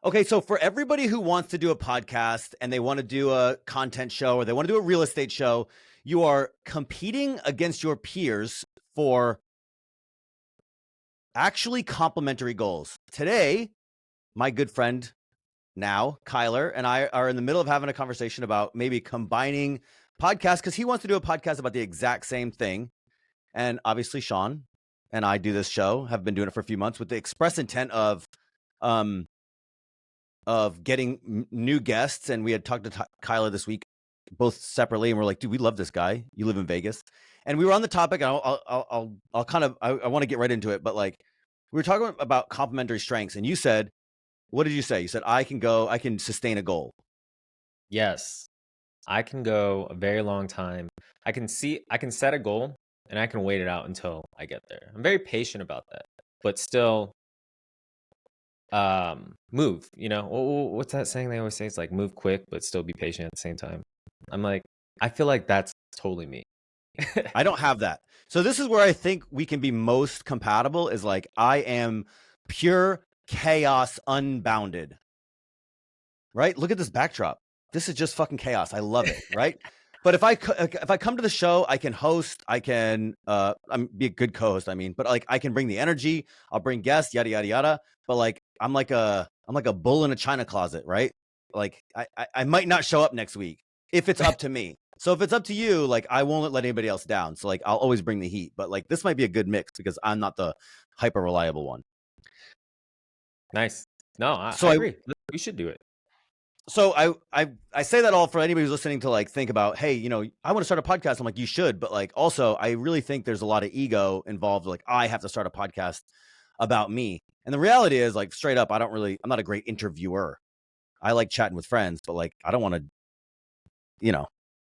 Okay, so for everybody who wants to do a podcast and they want to do a content show or they want to do a real estate show, you are competing against your peers for actually complementary goals. Today, my good friend now, Kyler, and I are in the middle of having a conversation about maybe combining podcasts because he wants to do a podcast about the exact same thing. And obviously, Sean and I do this show, have been doing it for a few months with the express intent um, of getting new guests. And we had talked to Kyler this week, both separately, and we're like, dude, we love this guy. You live in Vegas, and we were on the topic. And I'll kind of I want to get right into it, but like we were talking about complementary strengths, and you said, what did you say? You said I can sustain a goal. Yes, I can go a very long time. I can set a goal and I can wait it out until I get there. I'm very patient about that, but still move, what's that saying they always say? It's like move quick but still be patient at the same time. I feel like that's totally me. I don't have that. So this is where I think we can be most compatible is like I am pure chaos unbounded. Right? Look at this backdrop. This is just fucking chaos. I love it, right? But if I come to the show, I can host, I can be a good co-host, but like I can bring the energy, I'll bring guests, yada yada yada. But like I'm like a bull in a china closet, right? Like I might not show up next week if it's up to me. So if it's up to you, like I won't let anybody else down. So like I'll always bring the heat. But like this might be a good mix because I'm not the hyper reliable one. Nice. No, I So agree. We should do it. So I say that all for anybody who's listening to like think about, hey, I want to start a podcast. I'm like, you should, but like also I really think there's a lot of ego involved. Like I have to start a podcast about me. And the reality is like straight up, I'm not a great interviewer. I like chatting with friends, but like I don't want to,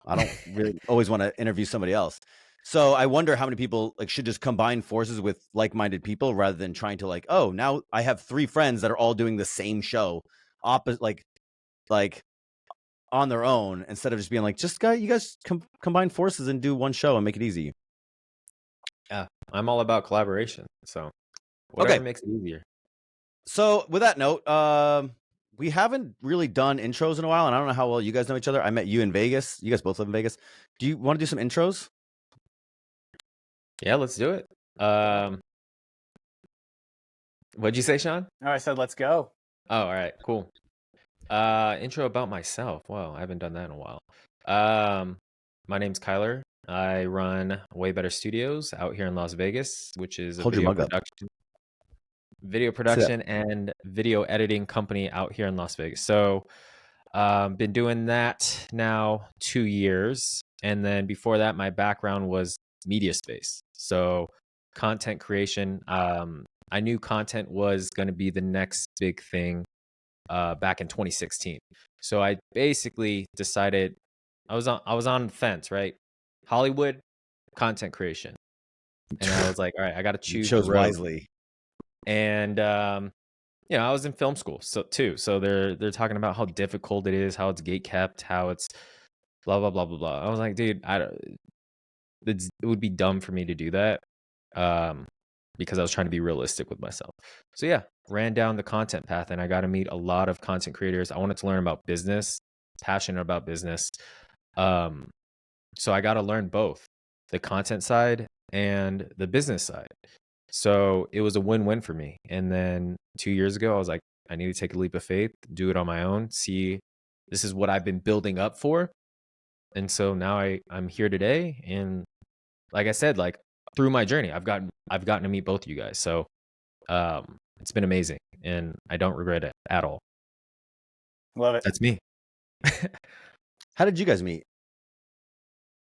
I don't really always want to interview somebody else. So I wonder how many people like should just combine forces with like-minded people rather than trying to like, oh, now I have 3 friends that are all doing the same show, opposite like on their own instead of just being like, you guys combine forces and do one show and make it easy. Yeah, I'm all about collaboration. So whatever makes it easier. So with that note, we haven't really done intros in a while, and I don't know how well you guys know each other. I met you in Vegas. You guys both live in Vegas. Do you want to do some intros? Yeah, let's do it. What'd you say, Sean? Oh, I said, let's go. Oh, all right, cool. Intro about myself. Wow, I haven't done that in a while. My name's Kyler. I run Way Better Studios out here in Las Vegas, which is a video production and video editing company out here in Las Vegas. So, been doing that now 2 years. And then before that, my background was media space. So content creation. I knew content was going to be the next big thing back in 2016. So I basically decided I was on the fence, right? Hollywood, content creation. And I was like, all right, I got to choose. You chose wisely. And I was in film school so they're talking about how difficult it is, how it's gate kept, how it's blah blah blah blah blah. I was like, dude, it would be dumb for me to do that because I was trying to be realistic with myself. So yeah, ran down the content path and I got to meet a lot of content creators. I wanted to learn about business, passionate about business. So I got to learn both the content side and the business side. So it was a win-win for me. And then 2 years ago, I was like, I need to take a leap of faith, do it on my own, see this is what I've been building up for. And so now I'm here today. And like I said, like through my journey, I've gotten to meet both of you guys. So it's been amazing and I don't regret it at all. Love it. That's me. How did you guys meet?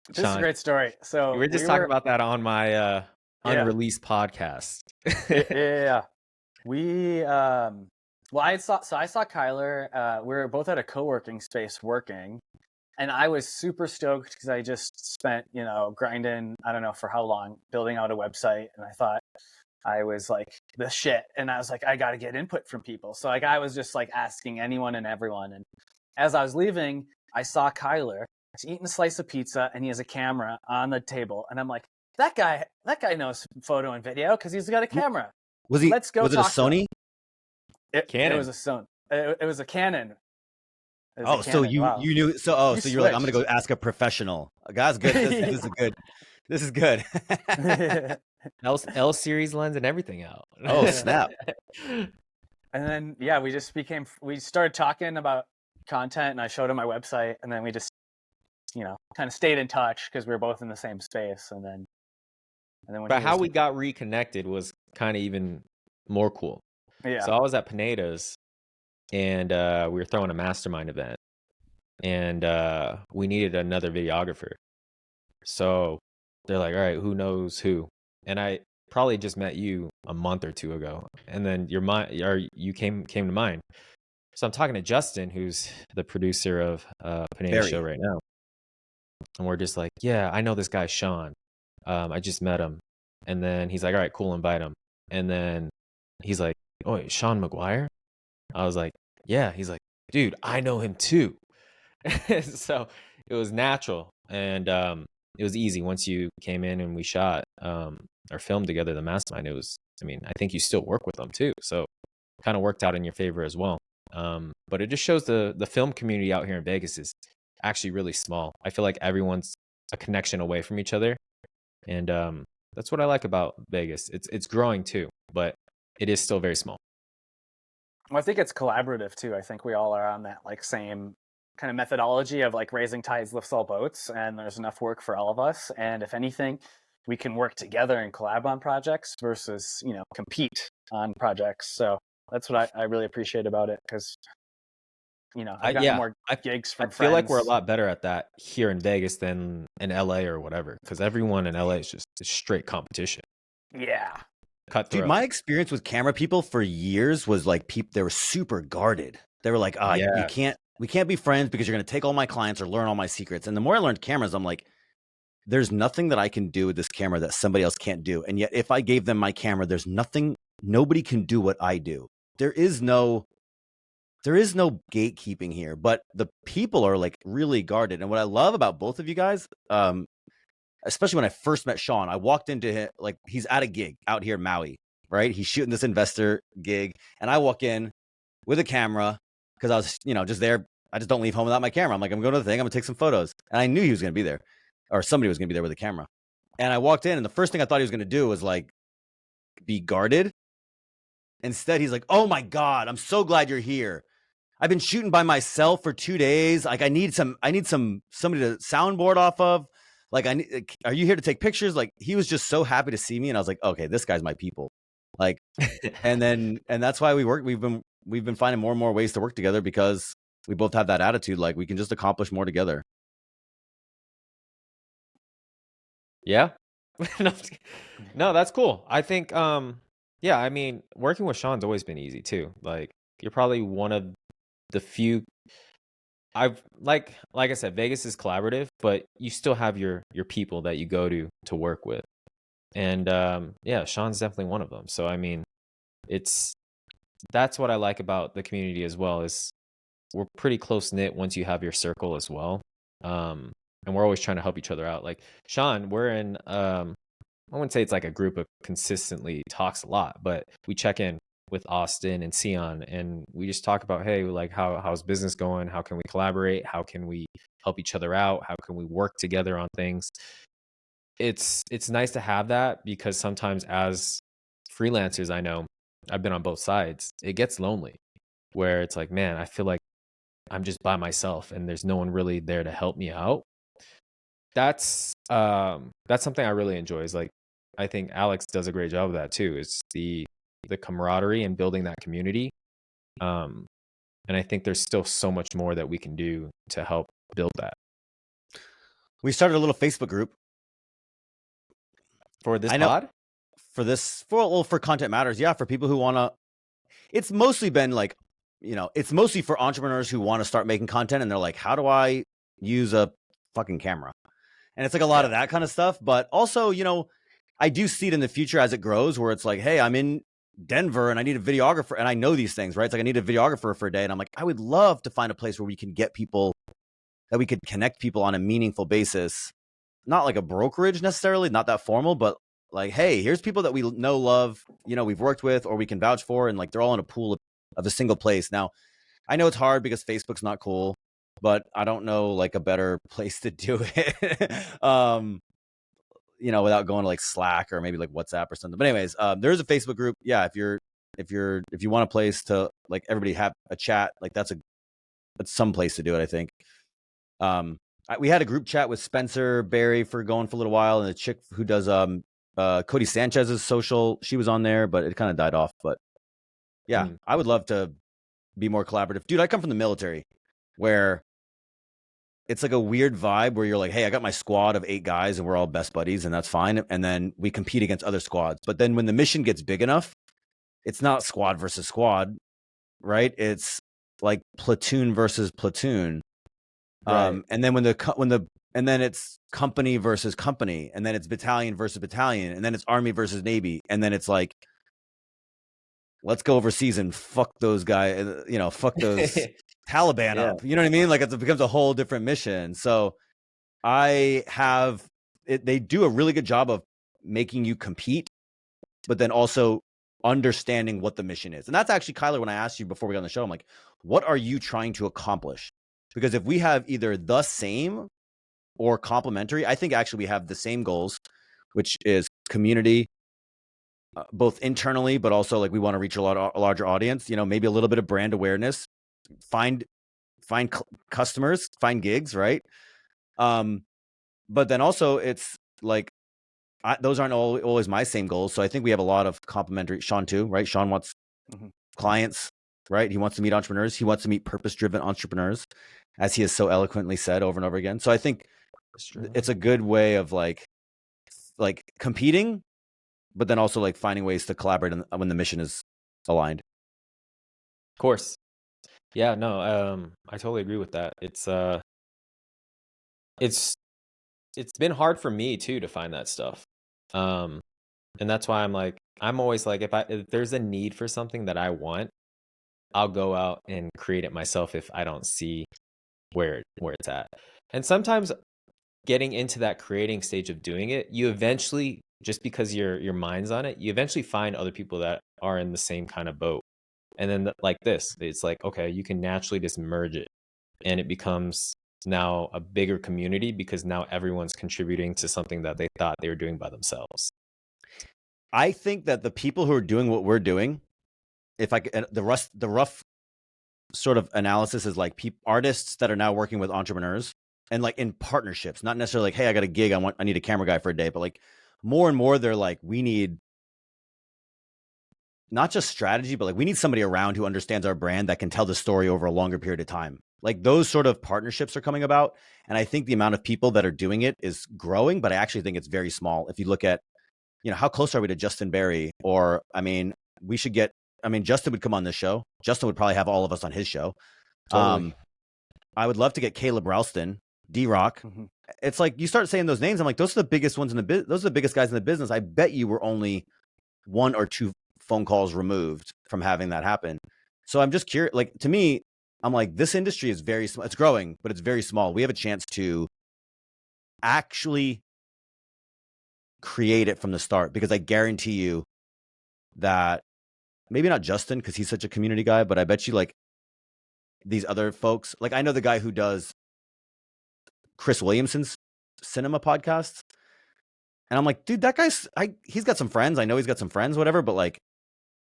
This is a great story. So we were just talking about that on my unreleased podcast. Yeah. I saw Kyler. We were both at a co-working space working, and I was super stoked because I just spent, grinding, I don't know for how long, building out a website, and I thought I was like the shit, and I was like, I got to get input from people. So like I was just like asking anyone and everyone, and as I was leaving, I saw Kyler. He's eating a slice of pizza and he has a camera on the table, and I'm like, that guy knows photo and video because he's got a camera. Was he? Let's go. Was it a Sony? It was a Sony. It was a Canon. It was Oh, a so Canon. Wow. you knew so You so you're like, I'm gonna go switched. ask a professional. Guys, good. This is good. This is good. L series lens and everything out. Oh, snap. And then we started talking about content, and I showed him my website, and then we just kind of stayed in touch because we were both in the same space. And then when But how we got reconnected was kind of even more cool. Yeah. So I was at Pineda's, and we were throwing a mastermind event, and we needed another videographer. So they're like, all right, who knows who? And I probably just met you a month or two ago, and then you came to mind. So I'm talking to Justin, who's the producer of Pineda's show right now, and we're just like, yeah, I know this guy Sean. I just met him, and then he's like, all right, cool, invite him. And then he's like, oh, wait, Sean McGuire? I was like, yeah. He's like, dude, I know him too. So it was natural, and it was easy once you came in and we shot or filmed together the mastermind. I think you still work with them too, so kind of worked out in your favor as well. But it just shows the film community out here in Vegas is actually really small. I feel like everyone's a connection away from each other, and that's what I like about Vegas. It's growing too, but it is still very small. Well, I think it's collaborative too. I think we all are on that like same kind of methodology of like raising tides lifts all boats, and there's enough work for all of us. And if anything, we can work together and collab on projects versus compete on projects. So that's what I really appreciate about it, because I've gotten more gigs from friends. I feel like we're a lot better at that here in Vegas than in LA or whatever, because everyone in LA is just straight competition. Yeah. Cutthroat. Dude, my experience with camera people for years was like they were super guarded. They were like, we can't be friends because you're going to take all my clients or learn all my secrets. And the more I learned cameras, I'm like, there's nothing that I can do with this camera that somebody else can't do. And yet if I gave them my camera, nobody can do what I do. There is no gatekeeping here, but the people are like really guarded. And what I love about both of you guys, especially when I first met Sean, I walked into him, like he's at a gig out here in Maui, right? He's shooting this investor gig, and I walk in with a camera because I was, just there. I just don't leave home without my camera. I'm like, I'm going to the thing. I'm gonna take some photos, and I knew he was gonna be there, or somebody was gonna be there with a camera. And I walked in, and the first thing I thought he was gonna do was like be guarded. Instead, he's like, "Oh my God, I'm so glad you're here. I've been shooting by myself for 2 days. Like, I need somebody to soundboard off of. Like, are you here to take pictures?" Like, he was just so happy to see me, and I was like, okay, this guy's my people. Like, and that's why we work. We've been finding more and more ways to work together because we both have that attitude. Like, we can just accomplish more together. Yeah. No, that's cool. I think, yeah, I mean, working with Sean's always been easy too. Like, you're probably one of the few. I've like I said, Vegas is collaborative, but you still have your people that you go to work with, and yeah, Sean's definitely one of them. So I mean, that's what I like about the community as well, is we're pretty close knit once you have your circle as well, and we're always trying to help each other out. Like Sean, we're in I wouldn't say it's like a group of consistently talks a lot, but we check in with Austin and Sion, and we just talk about, hey, like how's business going? How can we collaborate? How can we help each other out? How can we work together on things? It's nice to have that, because sometimes as freelancers, I know I've been on both sides, it gets lonely, where it's like, man, I feel like I'm just by myself and there's no one really there to help me out. That's something I really enjoy. Is like, I think Alex does a great job of that too. It's the camaraderie and building that community. And I think there's still so much more that we can do to help build that. We started a little Facebook group for this pod. For Content Matters. Yeah. For people who want to, it's mostly been like, it's mostly for entrepreneurs who want to start making content, and they're like, how do I use a fucking camera? And it's like a lot of that kind of stuff. But also, I do see it in the future as it grows, where it's like, hey, I'm in Denver and I need a videographer, and I know these things, right? It's like, I need a videographer for a day. And I'm like, I would love to find a place where we can get people, that we could connect people on a meaningful basis. Not like a brokerage necessarily, not that formal, but like, hey, here's people that we know, love, we've worked with, or we can vouch for. And like, they're all in a pool of a single place. Now, I know it's hard because Facebook's not cool, but I don't know like a better place to do it. Without going to like Slack or maybe like WhatsApp or something. But anyways, there is a Facebook group. Yeah, if you want a place to like everybody have a chat, like that's some place to do it, I think. We had a group chat with Spencer Barry for a little while, and the chick who does Cody Sanchez's social, she was on there, but it kind of died off. But yeah, I would love to be more collaborative. Dude, I come from the military where it's like a weird vibe where you're like, hey, I got my squad of 8 guys and we're all best buddies and that's fine. And then we compete against other squads. But then when the mission gets big enough, it's not squad versus squad, right? It's like platoon versus platoon. Right. And then and then it's company versus company, and then it's battalion versus battalion, and then it's army versus navy, and then it's like, let's go overseas and fuck those guys, fuck those Taliban up. You know what I mean? Like it becomes a whole different mission. So they do a really good job of making you compete, but then also understanding what the mission is. And that's actually, Kyler, when I asked you before we got on the show, I'm like, what are you trying to accomplish? Because if we have either the same or complementary, I think actually we have the same goals, which is community, both internally, but also like we want to reach a larger audience, maybe a little bit of brand awareness, find customers, find gigs, right? But then also it's like, those aren't always my same goals. So I think we have a lot of complementary. Sean too, right? Sean wants clients, right? He wants to meet entrepreneurs. He wants to meet purpose-driven entrepreneurs, as he has so eloquently said over and over again. So I think it's a good way of like competing, but then also like finding ways to collaborate when the mission is aligned. Of course. Yeah, no, I totally agree with that. It's been hard for me too to find that stuff. And that's why I'm always like, if there's a need for something that I want, I'll go out and create it myself if I don't see where it's at. And sometimes getting into that creating stage of doing it, you eventually, just because your mind's on it, you eventually find other people that are in the same kind of boat. And then like this, it's like, okay, you can naturally just merge it, and it becomes now a bigger community because now everyone's contributing to something that they thought they were doing by themselves. I think that the people who are doing what we're doing, the rough sort of analysis is like artists that are now working with entrepreneurs and like in partnerships, not necessarily like, hey, I got a gig, I need a camera guy for a day, but like more and more they're like, we need not just strategy, but like we need somebody around who understands our brand that can tell the story over a longer period of time. Like those sort of partnerships are coming about. And I think the amount of people that are doing it is growing, but I actually think it's very small. If you look at, how close are we to Justin Barry? Or, Justin would come on this show. Justin would probably have all of us on his show. Totally. I would love to get Caleb Ralston, D-Rock. It's like you start saying those names, I'm like, those are the biggest ones in the business. Those are the biggest guys in the business. I bet you were only 1 or 2 phone calls removed from having that happen. So I'm just curious. Like to me, I'm like, this industry is very small. It's growing, but it's very small. We have a chance to actually create it from the start, because I guarantee you that maybe not Justin, because he's such a community guy, but I bet you like these other folks, like I know the guy who does Chris Williamson's cinema podcasts, and I'm like, dude, that guy's he's got some friends. I know he's got some friends, whatever, but like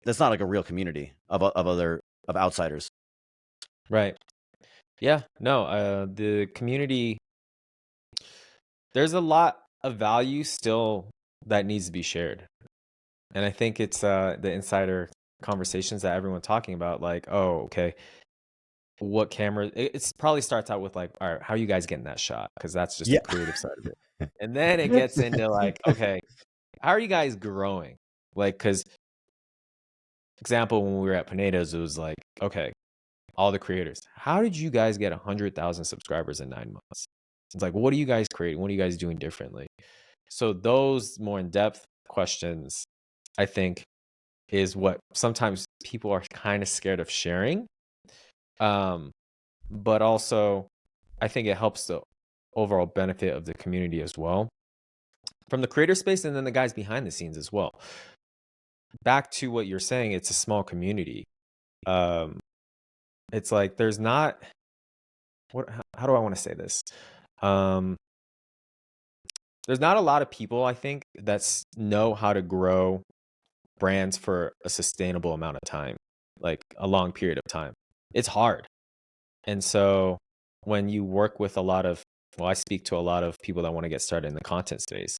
that's not like a real community of outsiders. Right. Yeah. No, the community, there's a lot of value still that needs to be shared. And I think it's the insider conversations that everyone's talking about, like, oh, okay, what camera? It probably starts out with like, all right, how are you guys getting that shot? Because that's just the creative side of it. And then it gets into like, okay, how are you guys growing? Like, because example, when we were at Pineda's, it was like, okay, all the creators, how did you guys get 100,000 subscribers in 9 months? It's like, what are you guys creating? What are you guys doing differently? So those more in-depth questions, I think, is what sometimes people are kind of scared of sharing. But also, I think it helps the overall benefit of the community as well, from the creator space, and then the guys behind the scenes as well. Back to what you're saying, it's a small community. it's like there's not how do I want to say this? Um, there's not a lot of people, I think, that know how to grow brands for a sustainable amount of time, like a long period of time. It's hard. And so when you work with I speak to a lot of people that want to get started in the content space.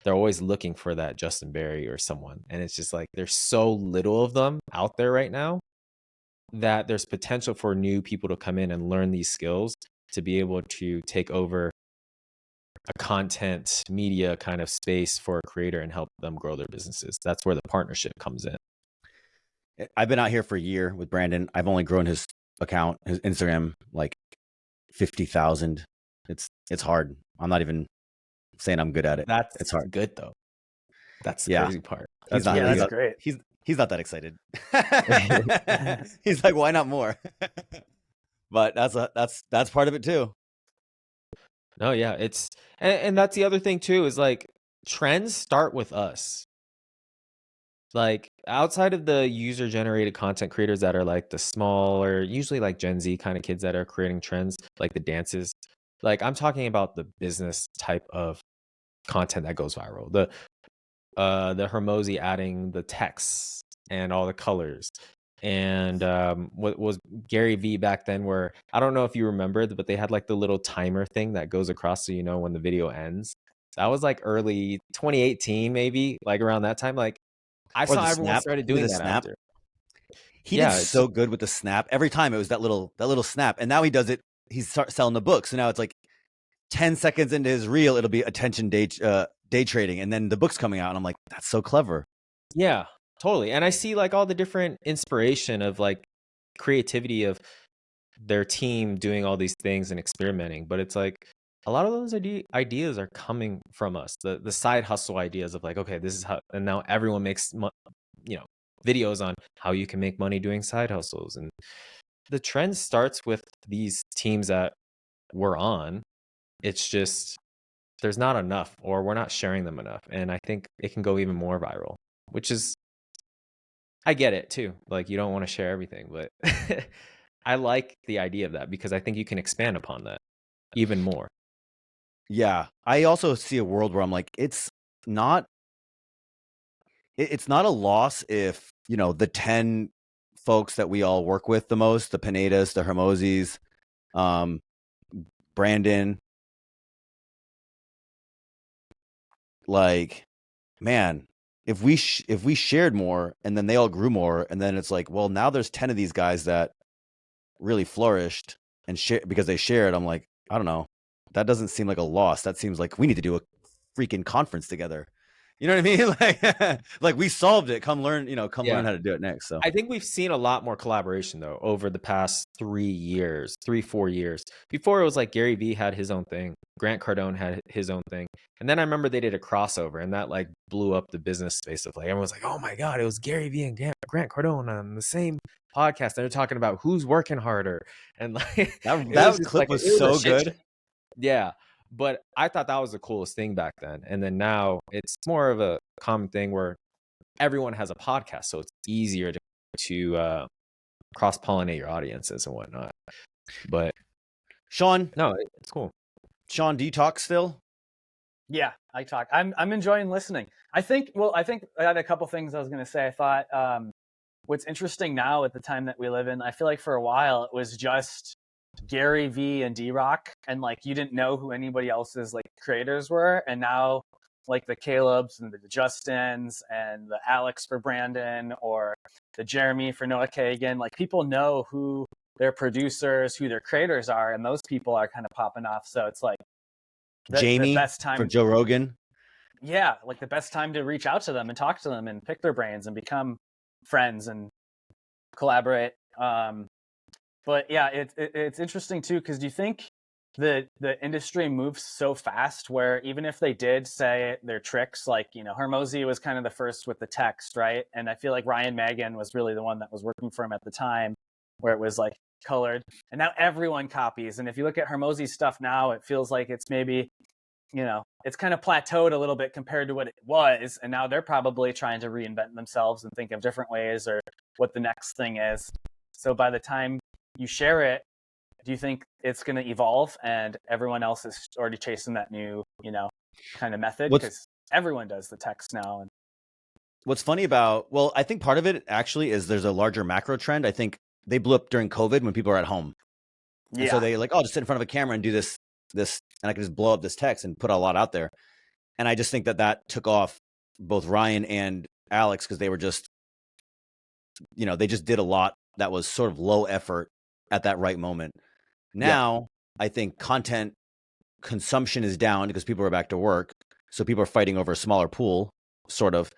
They're always looking for that Justin Berry or someone. And it's just like there's so little of them out there right now that there's potential for new people to come in and learn these skills to be able to take over a content media kind of space for a creator and help them grow their businesses. That's where the partnership comes in. I've been out here for a year with Brandon. I've only grown his account, his Instagram, like 50,000. It's hard. I'm not even saying I'm good at it. That's It's hard. good though. That's the Yeah. crazy part. He's not. Yeah, He's that's not, great. he's not that excited. He's like, why not more? But that's part of it too. No, yeah, and that's the other thing too is like trends start with us. Like outside of the user generated content creators that are like the smaller, usually like Gen Z kind of kids that are creating trends, like the dances. Like I'm talking about the business type of content that goes viral. The Hermosi adding the text and all the colors. And what was Gary V back then, where I don't know if you remember, but they had like the little timer thing that goes across so you know when the video ends. That was like early 2018, maybe like around that time. Like I Or saw the everyone snap. started He did doing the that snap. after. He Yeah, did it's so good with the snap. Every time it was that little snap, and now he does it. He's selling the book, so now it's like 10 seconds into his reel, it'll be attention day trading, and then the book's coming out, and I'm like, that's so clever. Yeah, totally. And I see like all the different inspiration of like creativity of their team doing all these things and experimenting. But it's like a lot of those ideas are coming from us. The side hustle ideas of like, okay, this is how, and now everyone makes videos on how you can make money doing side hustles. And the trend starts with these teams that we're on. It's just there's not enough, or we're not sharing them enough. And I think it can go even more viral, which is, I get it too. Like you don't want to share everything, but I like the idea of that because I think you can expand upon that even more. Yeah, I also see a world where I'm like, it's not a loss if the 10 folks that we all work with the most, the Pinedas, the Hermosis, Brandon, like, man, if we shared more and then they all grew more, and then it's like, well, now there's 10 of these guys that really flourished and because they shared. I'm like, I don't know, that doesn't seem like a loss. That seems like we need to do a freaking conference together. You know what I mean? Like we solved it. Come learn, learn how to do it next. So I think we've seen a lot more collaboration though over the past 4 years. Before it was like Gary Vee had his own thing, Grant Cardone had his own thing, and then I remember they did a crossover, and that like blew up the business space of like everyone was like, oh my god, it was Gary Vee and Grant Cardone on the same podcast. They're talking about who's working harder, and like that clip was so good. Yeah. But I thought that was the coolest thing back then. And then now it's more of a common thing where everyone has a podcast. So it's easier to cross-pollinate your audiences and whatnot. But Sean, no, it's cool. Sean, do you talk still? Yeah, I talk. I'm enjoying listening. I think I had a couple things I was going to say. I thought what's interesting now at the time that we live in, I feel like for a while it was just Gary Vee and D-Rock, and like you didn't know who anybody else's like creators were, and now like the Calebs and the Justins and the Alex for Brandon or the Jeremy for Noah Kagan, like people know who their producers, who their creators are, and those people are kind of popping off. So it's like Jamie the best time for Joe Rogan. Yeah, like the best time to reach out to them and talk to them and pick their brains and become friends and collaborate. But yeah, it's interesting too, because do you think the industry moves so fast where even if they did say their tricks, like, Hermosi was kind of the first with the text, right? And I feel like Ryan Magan was really the one that was working for him at the time, where it was like colored. And now everyone copies. And if you look at Hermosi's stuff now, it feels like it's maybe, it's kind of plateaued a little bit compared to what it was. And now they're probably trying to reinvent themselves and think of different ways or what the next thing is. So by the time you share it, do you think it's going to evolve and everyone else is already chasing that new, kind of method? Because everyone does the text now. And what's funny about, well, I think part of it actually is there's a larger macro trend. I think they blew up during COVID when people are at home. And so they like, oh, just sit in front of a camera and do this, and I can just blow up this text and put a lot out there. And I just think that took off both Ryan and Alex because they were just, they just did a lot that was sort of low effort at that right moment. Now, I think content consumption is down because people are back to work. So people are fighting over a smaller pool, sort of.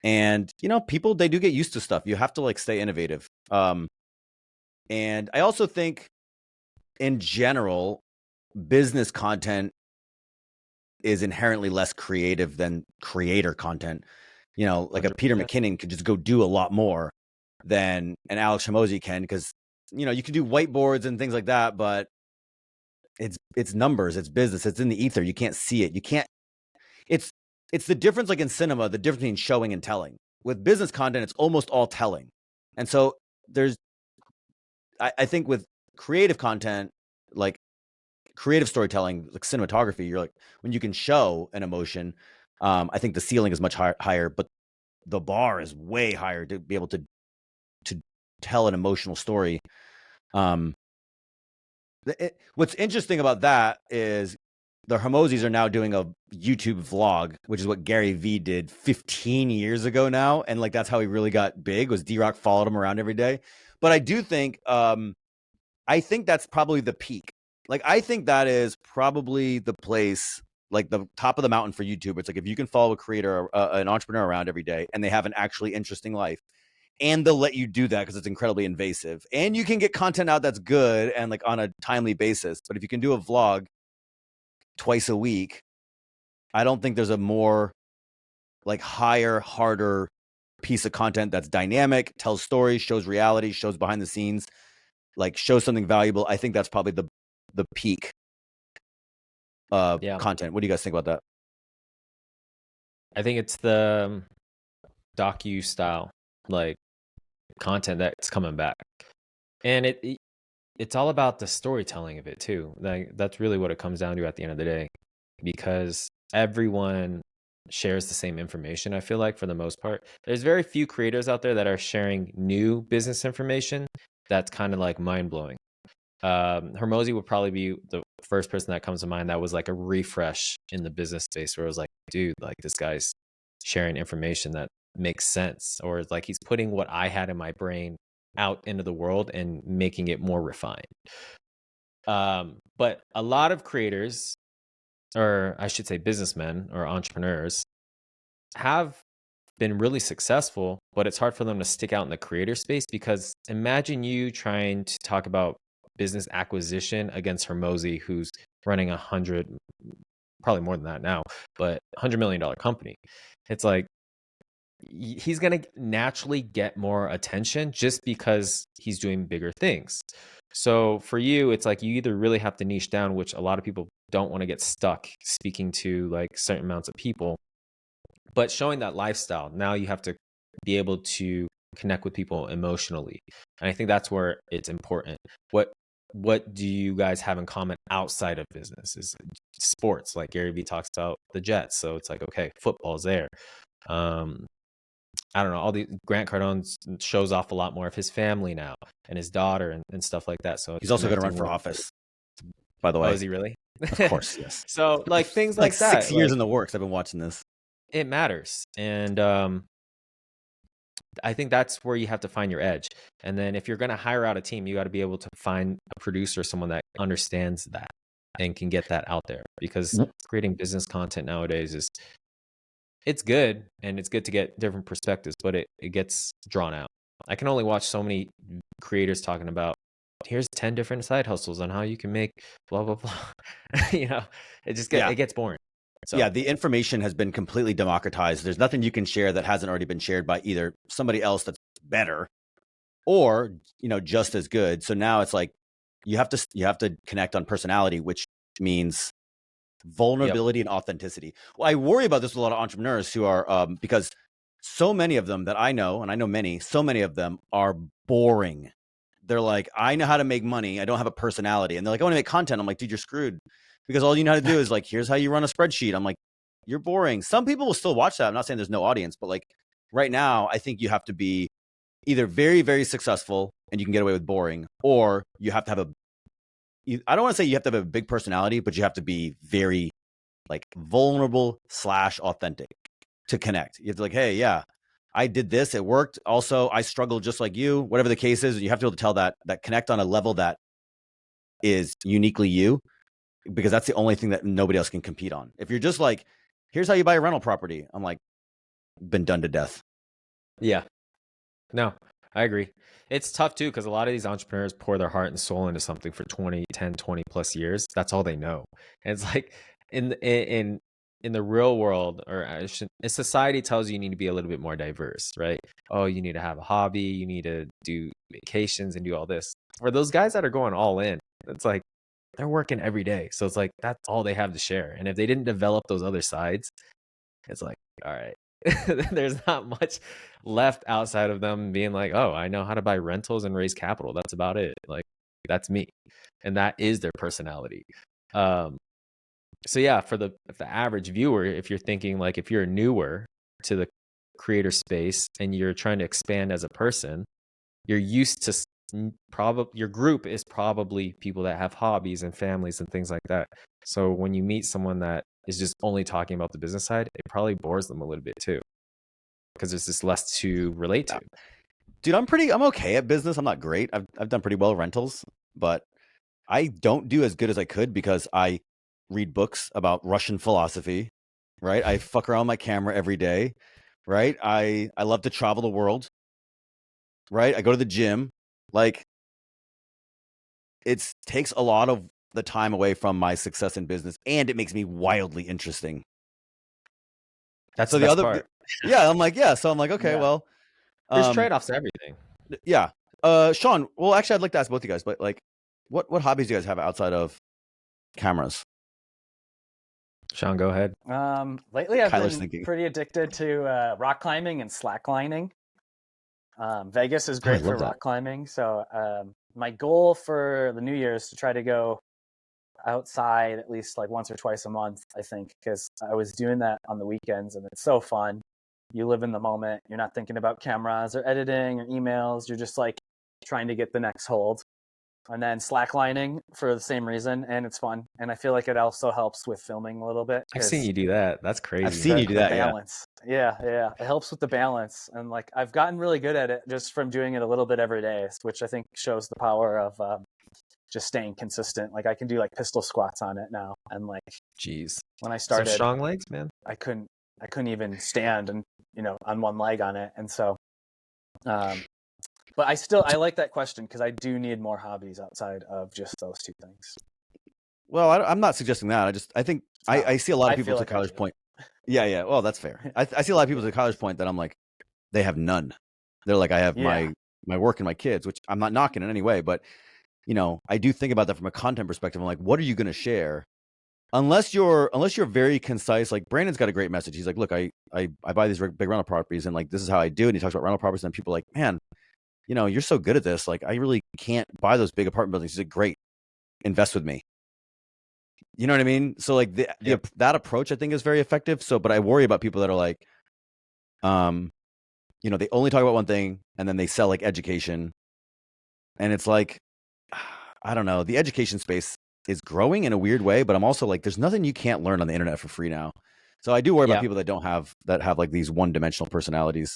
And, people, they do get used to stuff. You have to like stay innovative. And I also think in general, business content is inherently less creative than creator content. Like a Peter McKinnon could just go do a lot more than an Alex Hormozi can, because, you can do whiteboards and things like that, but it's numbers, it's business, it's in the ether. You can't see it. You can't, it's the difference, like in cinema, the difference between showing and telling. With business content, it's almost all telling. And so I think with creative content, like creative storytelling, like cinematography, you're like, when you can show an emotion, I think the ceiling is much higher, but the bar is way higher to be able to tell an emotional story. What's interesting about that is the Hormozis are now doing a YouTube vlog, which is what Gary Vee did 15 years ago now. And like, that's how he really got big, was D-Rock followed him around every day. But I do think, I think that's probably the peak. Like, I think that is probably the place, like the top of the mountain for YouTube. It's like, if you can follow a creator, an entrepreneur around every day, and they have an actually interesting life, and they'll let you do that because it's incredibly invasive, and you can get content out that's good and like on a timely basis. But if you can do a vlog twice a week, I don't think there's a more like higher, harder piece of content that's dynamic, tells stories, shows reality, shows behind the scenes, like shows something valuable. I think that's probably the peak content. What do you guys think about that? I think it's the docu style, like content that's coming back, and it's all about the storytelling of it too. Like, that's really what it comes down to at the end of the day, because everyone shares the same information. I feel like for the most part, there's very few creators out there that are sharing new business information that's kind of like mind-blowing. Hormozi would probably be the first person that comes to mind that was like a refresh in the business space, where it was like, dude, like this guy's sharing information that makes sense, or it's like he's putting what I had in my brain out into the world and making it more refined. But a lot of creators, or I should say businessmen or entrepreneurs, have been really successful, but it's hard for them to stick out in the creator space, because imagine you trying to talk about business acquisition against Hormozi, who's running probably more than that now, but $100 million company. It's like, he's going to naturally get more attention just because he's doing bigger things. So for you, it's like you either really have to niche down, which a lot of people don't want to get stuck speaking to like certain amounts of people, but showing that lifestyle. Now you have to be able to connect with people emotionally. And I think that's where it's important. What do you guys have in common outside of business? Is sports, like Gary Vee talks about the Jets. So it's like, okay, football's there. I don't know, all the Grant Cardone shows off a lot more of his family now and his daughter and stuff like that. So he's also going to run for office, by the way. Oh, is he really? Of course, yes. So like things like that. 6 years in the works. I've been watching this. It matters. And I think that's where you have to find your edge. And then if you're going to hire out a team, you got to be able to find a producer, someone that understands that and can get that out there, because creating business content nowadays it's good, and it's good to get different perspectives, but it gets drawn out. I can only watch so many creators talking about, here's 10 different side hustles on how you can make blah, blah, blah. It gets boring. So. Yeah, the information has been completely democratized. There's nothing you can share that hasn't already been shared by either somebody else that's better or, just as good. So now it's like you have to connect on personality, which means vulnerability and authenticity. Well, I worry about this with a lot of entrepreneurs who are because so many of them that I know, and I know many, so many of them are boring. they're like, I know how to make money. I don't have a personality. And they're like, I want to make content. I'm like, dude, you're screwed because all you know how to do is like, here's how you run a spreadsheet. I'm like, you're boring. Some people will still watch that. I'm not saying there's no audience, but like right now, I think you have to be either very, very successful and you can get away with boring, or you have to have I don't want to say you have to have a big personality, but you have to be very like vulnerable / authentic to connect. You have to like, hey, yeah, I did this. It worked. Also, I struggled just like you, whatever the case is. You have to be able to tell that connect on a level that is uniquely you, because that's the only thing that nobody else can compete on. If you're just like, here's how you buy a rental property, I'm like, been done to death. Yeah. No, I agree. It's tough too, because a lot of these entrepreneurs pour their heart and soul into something for 20 plus years. That's all they know. And it's like in the real world, or society tells you need to be a little bit more diverse, right? Oh, you need to have a hobby, you need to do vacations and do all this. For those guys that are going all in, it's like they're working every day. So it's like that's all they have to share. And if they didn't develop those other sides, it's like, all right. There's not much left outside of them being like, oh, I know how to buy rentals and raise capital. That's about it. Like, that's me. And that is their personality. So yeah, for the average viewer, if you're thinking like, if you're newer to the creator space and you're trying to expand as a person, you're used to your group is probably people that have hobbies and families and things like that. So when you meet someone that is just only talking about the business side, it probably bores them a little bit too, because there's just less to relate to. Dude, I'm okay at business. I'm not great. I've done pretty well rentals, but I don't do as good as I could because I read books about Russian philosophy, right? I fuck around my camera every day, right? I love to travel the world, right? I go to the gym. Like, it takes a lot of the time away from my success in business, and it makes me wildly interesting. That's so the other part. Yeah, I'm like, yeah. So I'm like, okay, Yeah. well, There's trade-offs to everything. Yeah. Sean, well, actually, I'd like to ask both you guys, but like, what hobbies do you guys have outside of cameras? Sean, go ahead. Lately I've Kyler's been thinking. pretty addicted to rock climbing and slacklining. Vegas is great for love that. rock climbing. So my goal for the new year is to try to go outside at least like once or twice a month, I think, because I was doing that on the weekends and it's so fun. You live in the moment. You're not thinking about cameras or editing or emails. You're just like trying to get the next hold. And then slacklining for the same reason, and it's fun. And I feel like it also helps with filming a little bit. I've seen you do that. That's crazy. I've seen you do that. Balance. Yeah. It helps with the balance, and like I've gotten really good at it just from doing it a little bit every day, which I think shows the power of just staying consistent. Like I can do like pistol squats on it now, and like, jeez, when I started, some strong legs, man. I couldn't even stand and on one leg on it, and so. But I like that question because I do need more hobbies outside of just those two things. Well, I'm not suggesting that. I think I see a lot of people to Kyler's point. Yeah. Well, that's fair. I see a lot of people to Kyler's point that I'm like, they have none. They're like, I have my work and my kids, which I'm not knocking in any way, but I do think about that from a content perspective. I'm like, what are you going to share? Unless you're very concise. Like Brandon's got a great message. He's like, look, I buy these big rental properties and like this is how I do it. And he talks about rental properties and people are like, man, you're so good at this. Like, I really can't buy those big apartment buildings. He's like, great, invest with me. You know what I mean? So like that approach I think is very effective. So, but I worry about people that are like, they only talk about one thing and then they sell like education. And it's like, I don't know, the education space is growing in a weird way, but I'm also like, there's nothing you can't learn on the internet for free now. So I do worry about people that have like these one-dimensional personalities.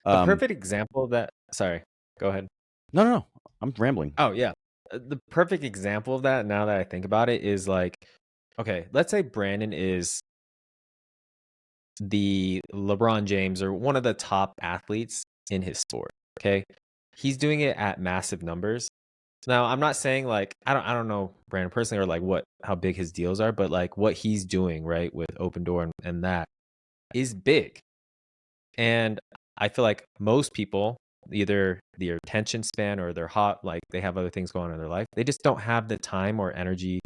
The perfect example of that. Sorry, go ahead. No. I'm rambling. Oh yeah. The perfect example of that, now that I think about it, is like, okay, let's say Brandon is the LeBron James or one of the top athletes in his sport. Okay. He's doing it at massive numbers. Now, I'm not saying like, I don't know Brandon personally or like how big his deals are, but like what he's doing, right, with Open Door and that is big. And I feel like most people, either their attention span or they're hot, like they have other things going on in their life, they just don't have the time or energy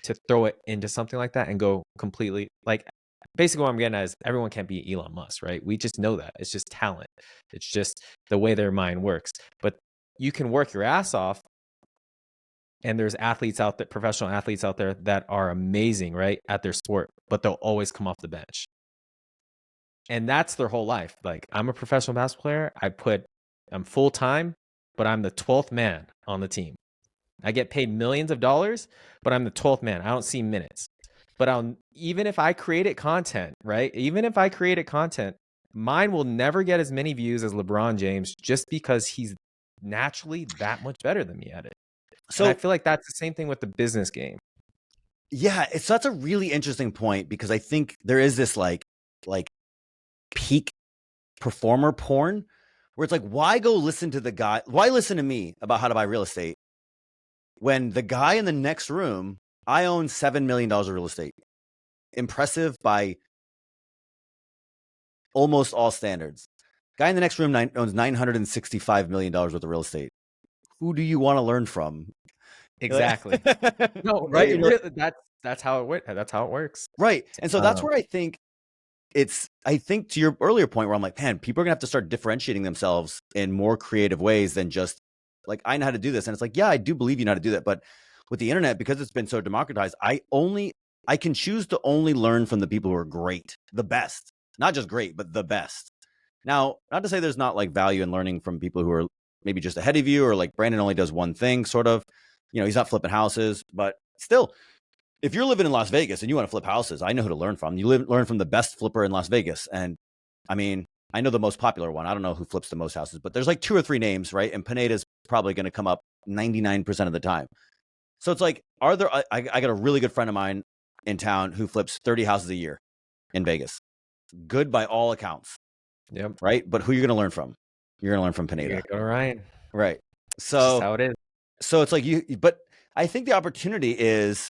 to throw it into something like that and go completely like, basically what I'm getting at is everyone can't be Elon Musk, right? We just know that. It's just talent. It's just the way their mind works. But you can work your ass off, and there's athletes out there, professional athletes out there that are amazing, right, at their sport, but they'll always come off the bench. And that's their whole life. Like, I'm a professional basketball player. I'm full time, but I'm the 12th man on the team. I get paid millions of dollars, but I'm the 12th man. I don't see minutes. But even if I created content, right? Even if I created content, mine will never get as many views as LeBron James, just because he's naturally that much better than me at it. So, and I feel like that's the same thing with the business game. Yeah, that's a really interesting point, because I think there is this like peak performer porn where it's like, why go listen to the guy? Why listen to me about how to buy real estate when the guy in the next room, I own $7 million of real estate. Impressive by almost all standards. Guy in the next room owns $965 million worth of real estate. Who do you want to learn from? Exactly. No, right? That's how it works. That's how it works. Right. And so that's where I think to your earlier point where I'm like, man, people are gonna have to start differentiating themselves in more creative ways than just like, I know how to do this. And it's like, yeah, I do believe you know how to do that. But with the internet, because it's been so democratized, I can choose to only learn from the people who are great, the best, not just great, but the best. Now, not to say there's not like value in learning from people who are maybe just ahead of you, or like Brandon only does one thing, sort of, he's not flipping houses, but still, if you're living in Las Vegas and you want to flip houses, I know who to learn from. You learn from the best flipper in Las Vegas. And I mean, I know the most popular one. I don't know who flips the most houses, but there's like 2 or 3 names, right? And Pineda's probably going to come up 99% of the time. So it's like, I got a really good friend of mine in town who flips 30 houses a year in Vegas. Good by all accounts. Yep. Right. But who are you going to learn from? You're going to learn from Pineda. Go to Ryan. Right. So that's how it is. So it's like but I think the opportunity is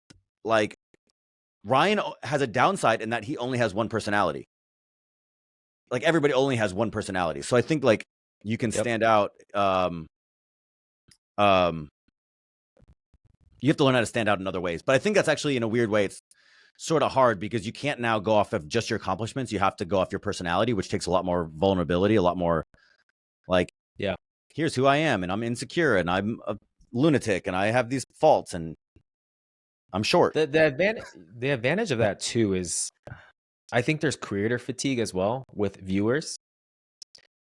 like, Ryan has a downside in that he only has one personality. Like, everybody only has one personality. So I think like you can stand out. You have to learn how to stand out in other ways. But I think that's actually, in a weird way, it's sort of hard, because you can't now go off of just your accomplishments. You have to go off your personality, which takes a lot more vulnerability, a lot more like, here's who I am, and I'm insecure, and I'm a lunatic, and I have these faults, and I'm short. The advantage of that too is, I think there's creator fatigue as well with viewers,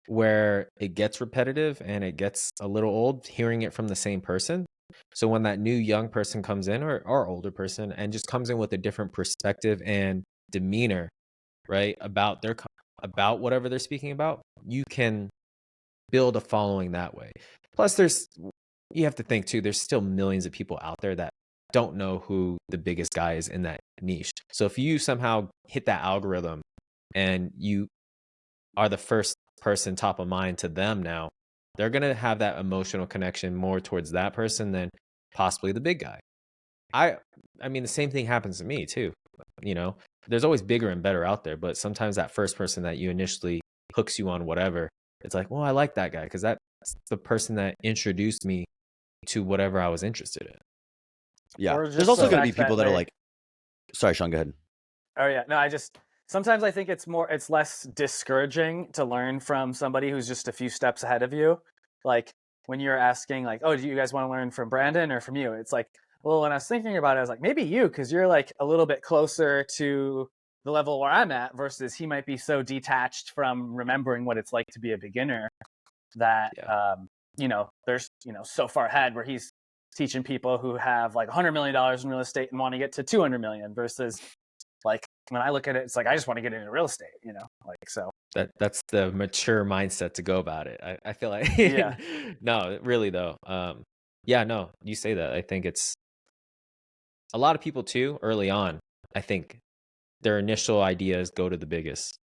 where it gets repetitive and it gets a little old hearing it from the same person. So when that new young person comes in, or older person, and just comes in with a different perspective and demeanor, right, about whatever they're speaking about, you can build a following that way. Plus, you have to think too, there's still millions of people out there that don't know who the biggest guy is in that niche. So if you somehow hit that algorithm and you are the first person top of mind to them, now they're going to have that emotional connection more towards that person than possibly the big guy. I mean, the same thing happens to me too. There's always bigger and better out there, but sometimes that first person that you initially hooks you on whatever, it's like, well, I like that guy because that's the person that introduced me to whatever I was interested in. Yeah. There's also going to be people that are like, sorry, Sean, go ahead. Oh yeah. No, sometimes I think it's less discouraging to learn from somebody who's just a few steps ahead of you. Like, when you're asking like, oh, do you guys want to learn from Brandon or from you? It's like, well, when I was thinking about it, I was like, maybe you, because you're like a little bit closer to the level where I'm at, versus he might be so detached from remembering what it's like to be a beginner that, there's, so far ahead where he's teaching people who have like $100 million in real estate and want to get to 200 million, versus like, when I look at it, it's like, I just want to get into real estate, so. That's the mature mindset to go about it. I feel like, yeah. No, really though. No, you say that. I think it's a lot of people too, early on, I think their initial ideas go to the biggest.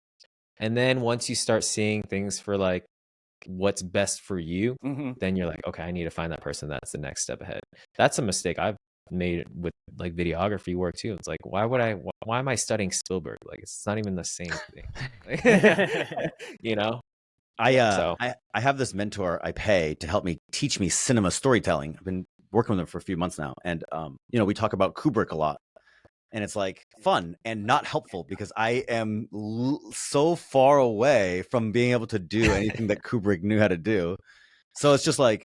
And then once you start seeing things for like what's best for you, then you're like, okay, I need to find that person that's the next step ahead. That's a mistake I've made with like videography work too. It's like, why am I studying Spielberg? Like, it's not even the same thing. I have this mentor I pay to help me teach me cinema storytelling. I've been working with him for a few months now, and we talk about Kubrick a lot, and it's like fun and not helpful because I am so far away from being able to do anything that Kubrick knew how to do. So it's just like,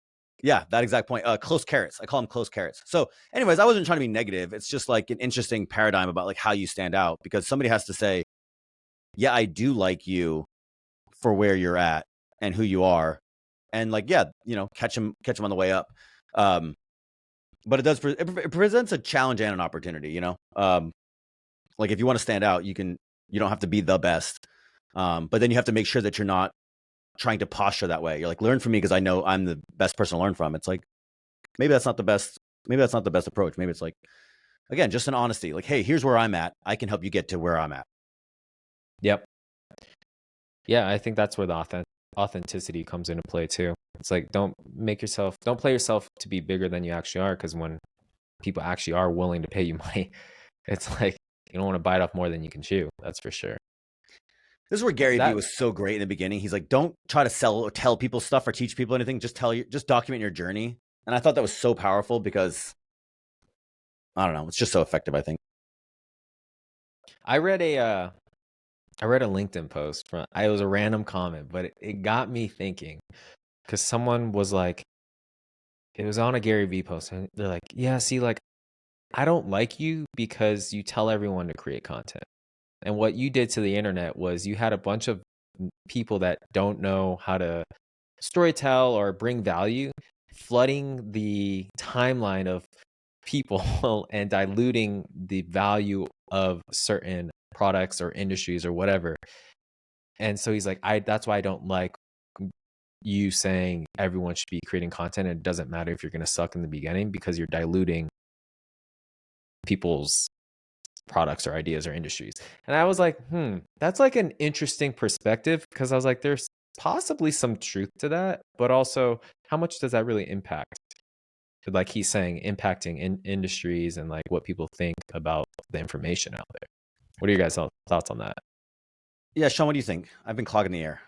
Yeah, that exact point. Close carrots. I call them close carrots. So, anyways, I wasn't trying to be negative. It's just like an interesting paradigm about like how you stand out, because somebody has to say, yeah, I do like you for where you're at and who you are, and like, yeah, catch them on the way up. But it does it presents a challenge and an opportunity. Like if you want to stand out, you don't have to be the best, but then you have to make sure that you're not trying to posture that way. You're like, learn from me because I know I'm the best person to learn from. It's like, maybe that's not the best. Maybe that's not the best approach. Maybe it's like, again, just an honesty. Like, hey, here's where I'm at. I can help you get to where I'm at. Yep. Yeah, I think that's where the authenticity comes into play too. It's like, don't play yourself to be bigger than you actually are, because when people actually are willing to pay you money, it's like you don't want to bite off more than you can chew. That's for sure. This is where Gary Vee was so great in the beginning. He's like, don't try to sell or tell people stuff or teach people anything. Just document your journey. And I thought that was so powerful because, I don't know, it's just so effective, I think. I read a LinkedIn post it was a random comment, but it got me thinking, because someone was like, it was on a Gary Vee post, and they're like, yeah, see, like, I don't like you because you tell everyone to create content. And what you did to the internet was you had a bunch of people that don't know how to storytell or bring value, flooding the timeline of people and diluting the value of certain products or industries or whatever. And so he's like, that's why I don't like you saying everyone should be creating content. It doesn't matter if you're going to suck in the beginning, because you're diluting people's products or ideas or industries. And I was like, that's like an interesting perspective, because I was like, there's possibly some truth to that, but also how much does that really impact? Like he's saying, impacting industries and like what people think about the information out there. What are your guys' thoughts on that? Yeah, Sean, what do you think? I've been clogging the air.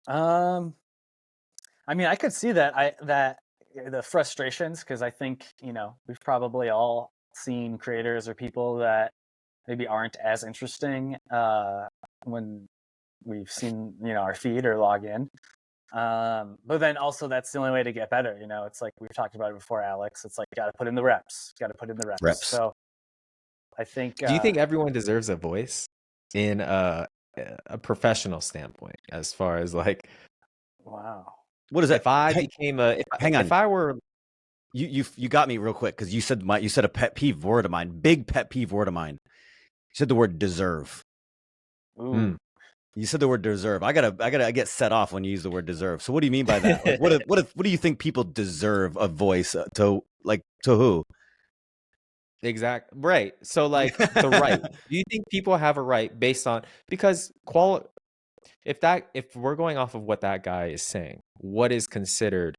I mean, I could see that the frustrations, because I think, we've probably all seen creators or people that maybe aren't as interesting when we've seen, our feed or log in. But then also that's the only way to get better. It's like we've talked about it before, Alex. It's like, got to put in the reps. So I think. Do you think everyone deserves a voice in a professional standpoint, as far as like, wow, what is that? If I became if I were, you got me real quick, because you said a pet peeve word of mine, big pet peeve word of mine. You said the word deserve. Ooh. You said the word deserve. I get set off when you use the word deserve. So what do you mean by that? Like, what do you think people deserve a voice to who? Exactly. Right. So like the right. Do you think people have a right based on, because if we're going off of what that guy is saying, what is considered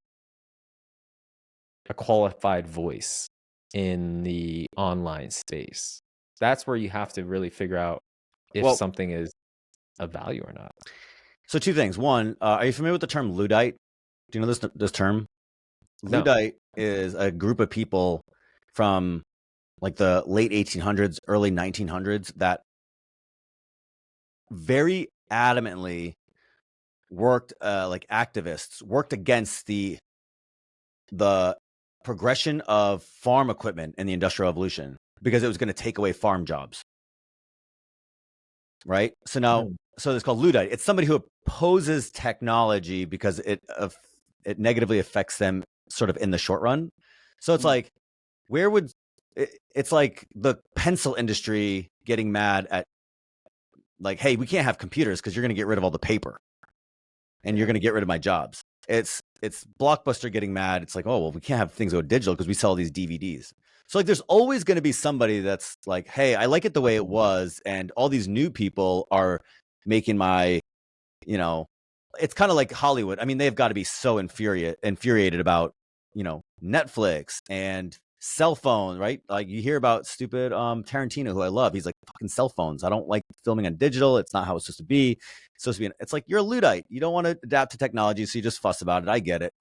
a qualified voice in the online space? That's where you have to really figure out if something is of value or not. So two things. One, are you familiar with the term Luddite? Do you know this term? No. Luddite is a group of people from like the late 1800s, early 1900s that very adamantly worked, like activists, worked against the progression of farm equipment in the Industrial Revolution, because it was going to take away farm jobs. Right? So now, so it's called Luddite. It's somebody who opposes technology because it negatively affects them sort of in the short run. So it's like, it's like the pencil industry getting mad at, like, hey, we can't have computers because you're going to get rid of all the paper and you're going to get rid of my jobs. It's Blockbuster getting mad. It's like, oh, well, we can't have things go digital because we sell these DVDs. So like, there's always going to be somebody that's like, hey, I like it the way it was, and all these new people are making my, it's kind of like Hollywood. I mean, they've got to be so infuriated about, Netflix and cell phone, right? Like you hear about stupid Tarantino, who I love. He's like, fucking cell phones. I don't like filming on digital. It's not how it's supposed to be. It's supposed to be. It's like, you're a Luddite. You don't want to adapt to technology, so you just fuss about it. I get it.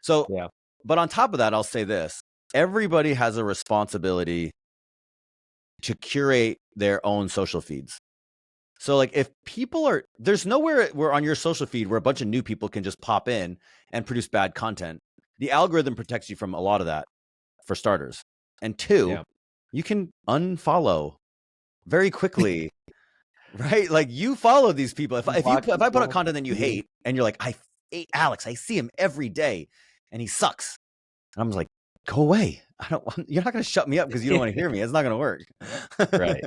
So, yeah. But on top of that, I'll say this: everybody has a responsibility to curate their own social feeds. So like, if people there's nowhere where on your social feed where a bunch of new people can just pop in and produce bad content. the algorithm protects you from a lot of that, for starters. And two, Yeah. you can unfollow very quickly, right? Like you follow these people. If I Block put out people. content that you hate, and you're like, I hate Alex, I see him every day, and he sucks, and I'm just like, go away. I don't want. You're not going to shut me up because you don't want to hear me. It's not going to work. Right.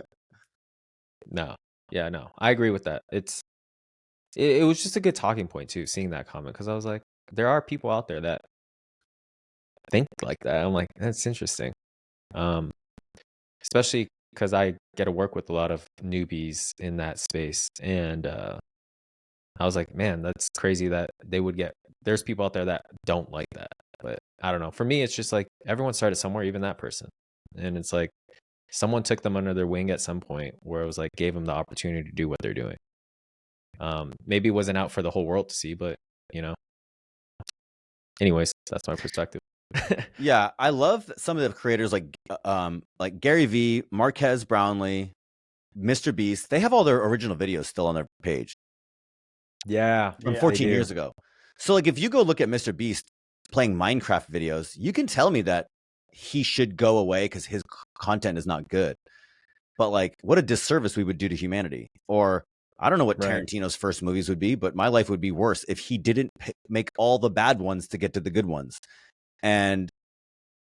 No. Yeah, no. I agree with that. It was just a good talking point too, seeing that comment, because I was like, there are people out there that think like that. I'm like, that's interesting. Especially because I get to work with a lot of newbies in that space, and I was like, man, that's crazy that there's people out there that don't like that. But I don't know. For me, it's just like everyone started somewhere, even that person, and it's like someone took them under their wing at some point where it was like gave them the opportunity to do what they're doing. Maybe it wasn't out for the whole world to see, but anyways, that's my perspective. Yeah, I love some of the creators like Gary Vee, Marquez Brownlee, Mr. Beast. They have all their original videos still on their page Yeah, from Yeah, 14 they do. years ago. So like if you go look at Mr. Beast playing Minecraft videos, you can tell me that he should go away because his content is not good. But like what a disservice we would do to humanity. Or I don't know what Right. Tarantino's first movies would be, but my life would be worse if he didn't make all the bad ones to get to the good ones. And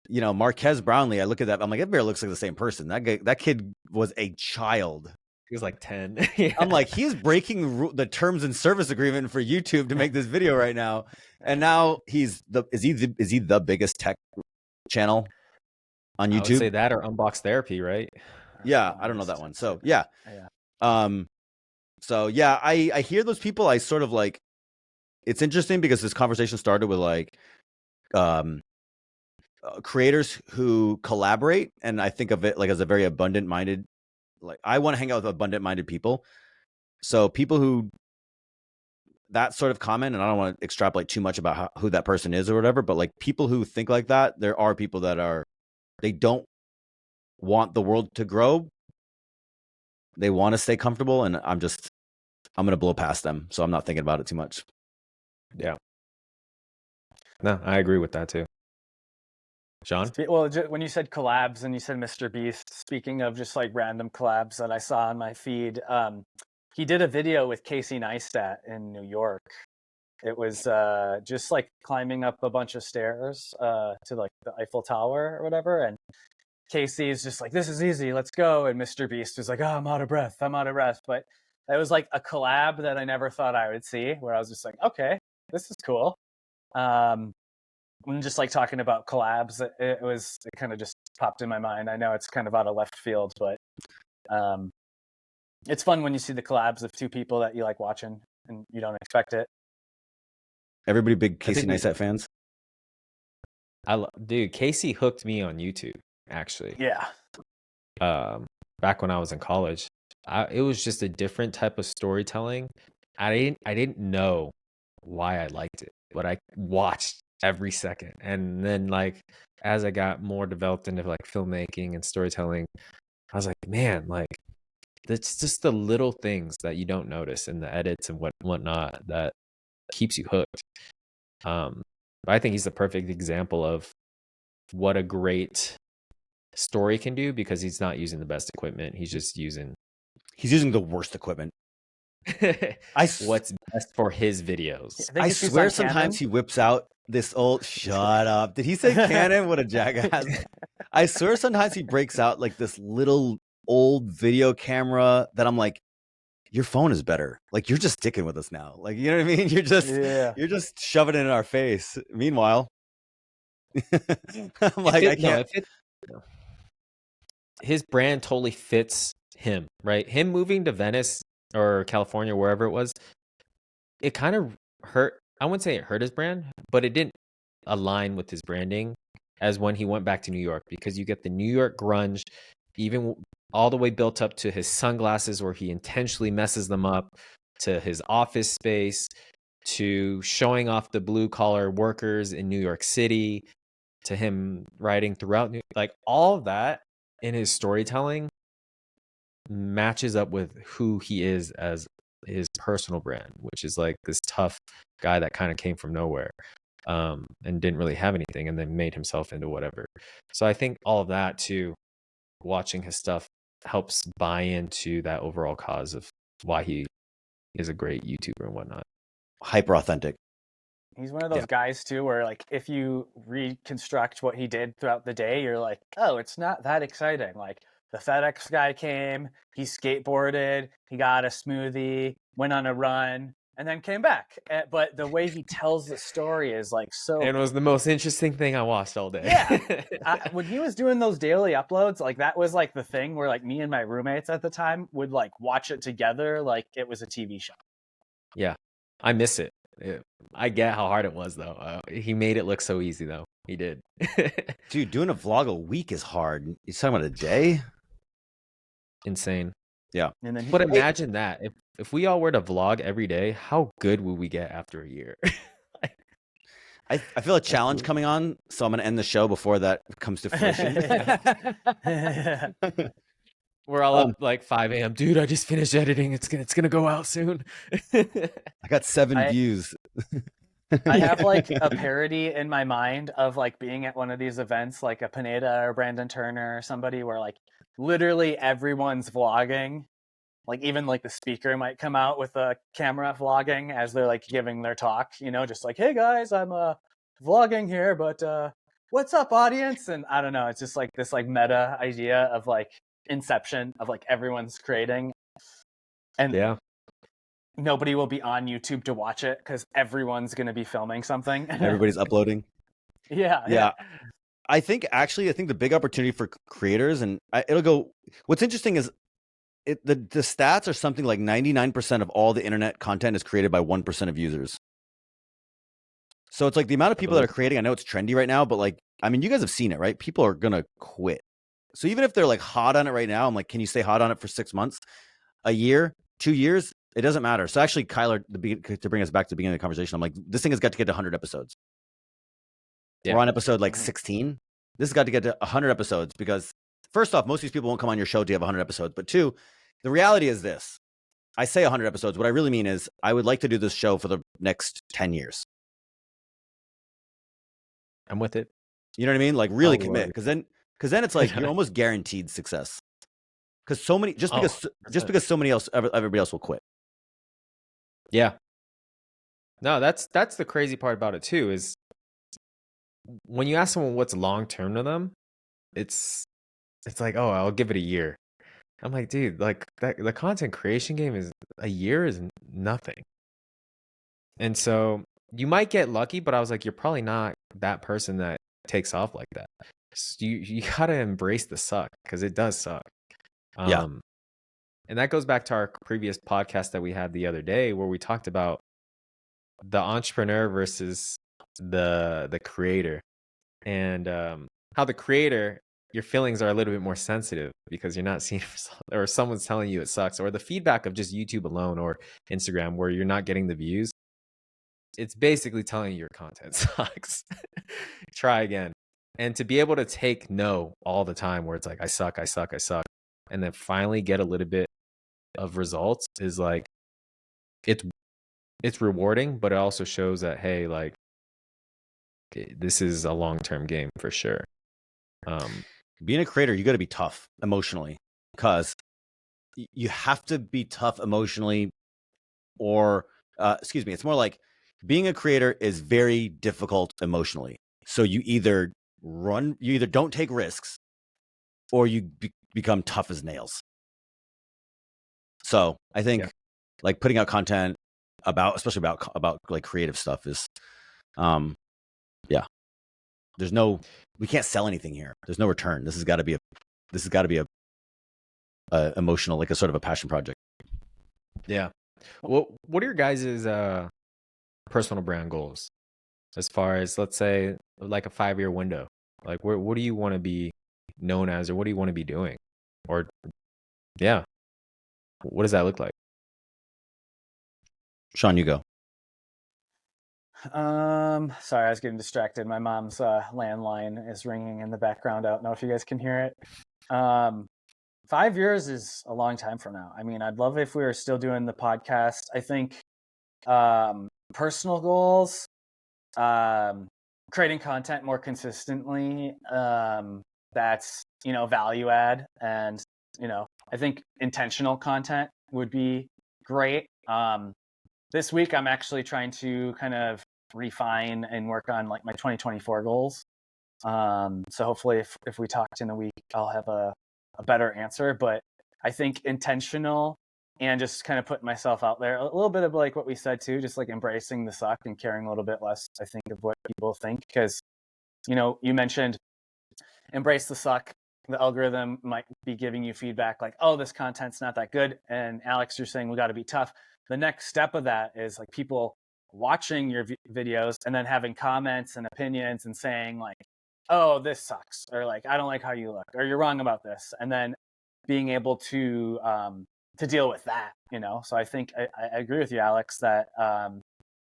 Marquez Brownlee, I look at that, I'm like, that bear looks like the same person. That kid was a child. He was like 10. Yeah. I'm like, he's breaking the terms and service agreement for YouTube to make this video right now. And now is he the biggest tech channel on I would YouTube? say that or Unbox Therapy, right? Yeah, I don't know that one. So yeah. I hear those people. I sort of like, it's interesting because this conversation started with like creators who collaborate, and I think of it like as a very abundant minded, like I want to hang out with abundant minded people. So people who that sort of comment, and I don't want to extrapolate too much about who that person is or whatever, but like people who think like that, there are people that they don't want the world to grow. They want to stay comfortable, and I'm going to blow past them. So I'm not thinking about it too much. Yeah. No, I agree with that too. Sean? Well, when you said collabs and you said Mr. Beast, speaking of just like random collabs that I saw on my feed, he did a video with Casey Neistat in New York. It was just like climbing up a bunch of stairs to like the Eiffel Tower or whatever. And Casey is just like, this is easy, let's go. And Mr. Beast was like, oh, I'm out of breath. But that was like a collab that I never thought I would see, where I was just like, okay, this is cool. When just like talking about collabs, it kind of just popped in my mind. I know it's kind of out of left field, but it's fun when you see the collabs of two people that you like watching and you don't expect it. Everybody big Casey Neistat fans? Dude, Casey hooked me on YouTube, actually. Yeah. Back when I was in college. It was just a different type of storytelling. I didn't know why I liked it, but I watched every second. And then like as I got more developed into like filmmaking and storytelling, I was like, man, like it's just the little things that you don't notice in the edits and whatnot that keeps you hooked. But I think he's the perfect example of what a great story can do, because he's not using the best equipment. He's using the worst equipment. What's best for his videos. I swear sometimes he whips out this old shut up. Did he say Canon? What a jackass. I swear sometimes he breaks out like this little old video camera that I'm like, your phone is better. Like you're just sticking with us now. Like, you know what I mean? You're just shoving it in our face. Meanwhile, I'm like, his brand totally fits him, right? Him moving to Venice or California, wherever it was, it kind of hurt. I wouldn't say it hurt his brand, but it didn't align with his branding as when he went back to New York, because you get the New York grunge, even all the way built up to his sunglasses where he intentionally messes them up, to his office space, to showing off the blue collar workers in New York City, to him riding throughout like all of that in his storytelling matches up with who he is as his personal brand, which is like this tough guy that kind of came from nowhere. and didn't really have anything, and then made himself into whatever. So I think all of that too, watching his stuff helps buy into that overall cause of why he is a great YouTuber and whatnot. Hyper authentic. He's one of those guys too, where like if you reconstruct what he did throughout the day, you're like, oh, it's not that exciting. Like the FedEx guy came, he skateboarded, he got a smoothie, went on a run, and then came back. But the way he tells the story is like so. And it was the most interesting thing I watched all day. Yeah. When he was doing those daily uploads, like that was like the thing where like me and my roommates at the time would like watch it together like it was a TV show. Yeah, I miss it. I get how hard it was though. He made it look so easy though. He did. Dude, doing a vlog a week is hard. You're talking about a day? Insane. Yeah. And then But imagine that. If we all were to vlog every day, how good would we get after a year? I feel a challenge coming on, so I'm going to end the show before that comes to fruition. We're all up like 5 a.m. Dude, I just finished editing. It's gonna go out soon. I got 7 views. I have like a parody in my mind of like being at one of these events, like a Pineda or Brandon Turner or somebody, where like literally everyone's vlogging. Like even like the speaker might come out with a camera vlogging as they're like giving their talk, you know, just like, hey guys, I'm vlogging here, but what's up audience? And I don't know, it's just like this like meta idea of like Inception of like everyone's creating. And yeah, nobody will be on YouTube to watch it because everyone's going to be filming something. Everybody's uploading. Yeah. I think the big opportunity for creators, and it'll go. What's interesting is the stats are something like 99% of all the internet content is created by 1% of users. So it's like the amount of people that are creating. I know it's trendy right now, but like, I mean, you guys have seen it, right? People are gonna quit. So even if they're like hot on it right now, I'm like, can you stay hot on it for 6 months, a year, 2 years? It doesn't matter. So actually, Kyler, to bring us back to the beginning of the conversation, I'm like, this thing has got to get to 100 episodes. Yeah. We're on episode like 16. This has got to get to 100 episodes because first off, most of these people won't come on your show to have 100 episodes. But two, the reality is this. I say 100 episodes. What I really mean is I would like to do this show for the next 10 years. I'm with it. You know what I mean? Like really commit. Because then it's like you're almost guaranteed success. Because so many, just because everybody else will quit. Yeah. No, that's the crazy part about it too, is when you ask someone what's long term to them, it's like, oh, I'll give it a year. I'm like, dude, like the content creation game is a year is nothing. And so you might get lucky, but I was like, you're probably not that person that takes off like that. So you gotta embrace the suck because it does suck. Yeah. And that goes back to our previous podcast that we had the other day where we talked about the entrepreneur versus the creator, and how the creator, your feelings are a little bit more sensitive because you're not seeing or someone's telling you it sucks, or the feedback of just YouTube alone or Instagram where you're not getting the views. It's basically telling you your content sucks. Try again. And to be able to take no all the time where it's like, I suck, and then finally get a little bit of results is like, it's rewarding, but it also shows that, hey, like, this is a long-term game for sure. Being a creator, you got to be tough emotionally because you have to be tough emotionally, or it's more like being a creator is very difficult emotionally. So you either don't take risks or you become tough as nails. So I think like putting out content especially about like creative stuff is, we can't sell anything here. There's no return. This has got to be a emotional, like a sort of a passion project. Yeah. What are your guys' personal brand goals as far as, let's say, like a 5-year window? Like what do you want to be known as, or what do you want to be doing? Or what does that look like? Sean, you go. Sorry, I was getting distracted. My mom's landline is ringing in the background. I don't know if you guys can hear it. 5 years is a long time from now. I mean, I'd love if we were still doing the podcast. I think personal goals, creating content more consistently. That's, value add. And, I think intentional content would be great. This week, I'm actually trying to kind of refine and work on like my 2024 goals. So hopefully if we talked in a week, I'll have a better answer. But I think intentional and just kind of putting myself out there, a little bit of like what we said too, just like embracing the suck and caring a little bit less, I think, of what people think. Because, you mentioned embrace the suck. The algorithm might be giving you feedback like, oh, this content's not that good. And Alex, you're saying we got to be tough. The next step of that is like people watching your videos and then having comments and opinions and saying like, oh, this sucks, or like, I don't like how you look, or you're wrong about this. And then being able to deal with that, So I think I agree with you, Alex, that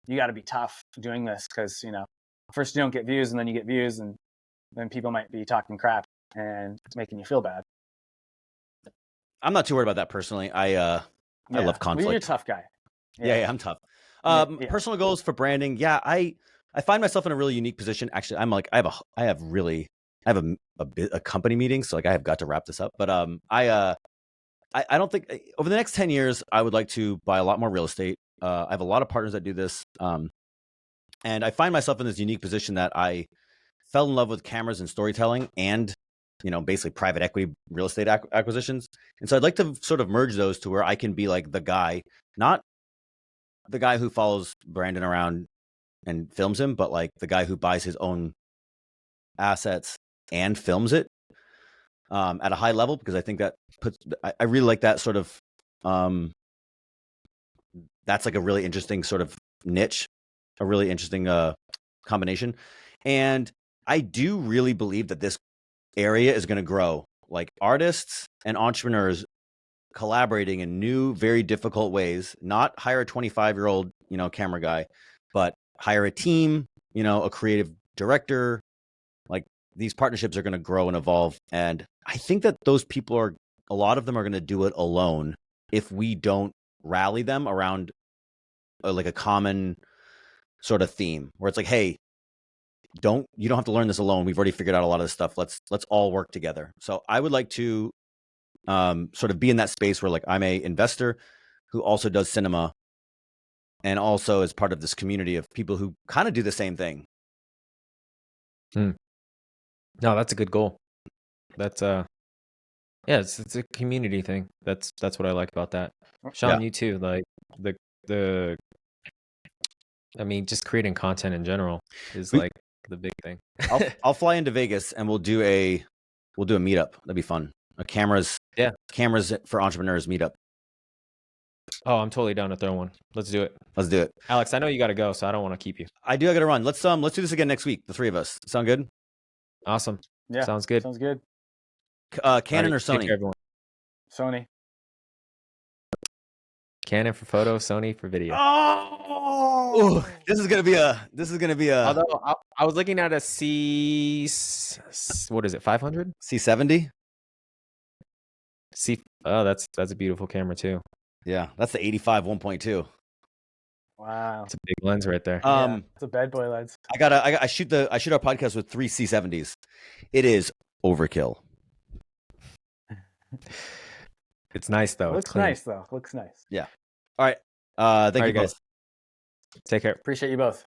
you got to be tough doing this because, first you don't get views and then you get views and then people might be talking crap and it's making you feel bad. I'm not too worried about that personally. I love conflict. Well, you're a tough guy. Yeah, I'm tough. Personal goals for branding. Yeah, I find myself in a really unique position. Actually, I'm like, I have a company meeting, so like I have got to wrap this up. But I don't think over the next 10 years I would like to buy a lot more real estate. I have a lot of partners that do this, and I find myself in this unique position that I fell in love with cameras and storytelling, and basically private equity real estate acquisitions. And so I'd like to sort of merge those to where I can be like the guy, not the guy who follows Brandon around and films him, but like the guy who buys his own assets and films it at a high level, because I think that I really like that sort of, that's like a really interesting sort of niche, a really interesting combination. And I do really believe that this area is going to grow, like artists and entrepreneurs collaborating in new, very difficult ways. Not hire a 25-year-old, camera guy, but hire a team, a creative director. Like these partnerships are going to grow and evolve. And I think that those people a lot of them are going to do it alone if we don't rally them around like a common sort of theme where it's like, hey, you don't have to learn this alone. We've already figured out a lot of this stuff. Let's all work together. So I would like to sort of be in that space where like I'm a investor who also does cinema and also is part of this community of people who kind of do the same thing. No, that's a good goal. That's it's a community thing. That's what I like about that. Sean, you too. Like the I mean, just creating content in general is like the big thing. I'll fly into Vegas and we'll do a meetup. That'd be fun. A cameras for entrepreneurs meetup. Oh, I'm totally down to throw one. Let's do it. Alex, I know you got to go, so I don't want to keep you. I got to run. Let's do this again next week. The three of us. Sound good? Awesome. Yeah. Sounds good. Canon or Sony? Take care, everyone. Sony. Canon for photo, Sony for video. Oh, this is gonna be a. Although I was looking at a what is it, 500? C70. That's a beautiful camera too. Yeah, that's the 85 1.2. Wow, it's a big lens right there. It's a bad boy lens. I shoot our podcast with 3 C70s. It is overkill. It's nice though. Looks nice. Yeah. All right. Thank you guys. Take care. Appreciate you both.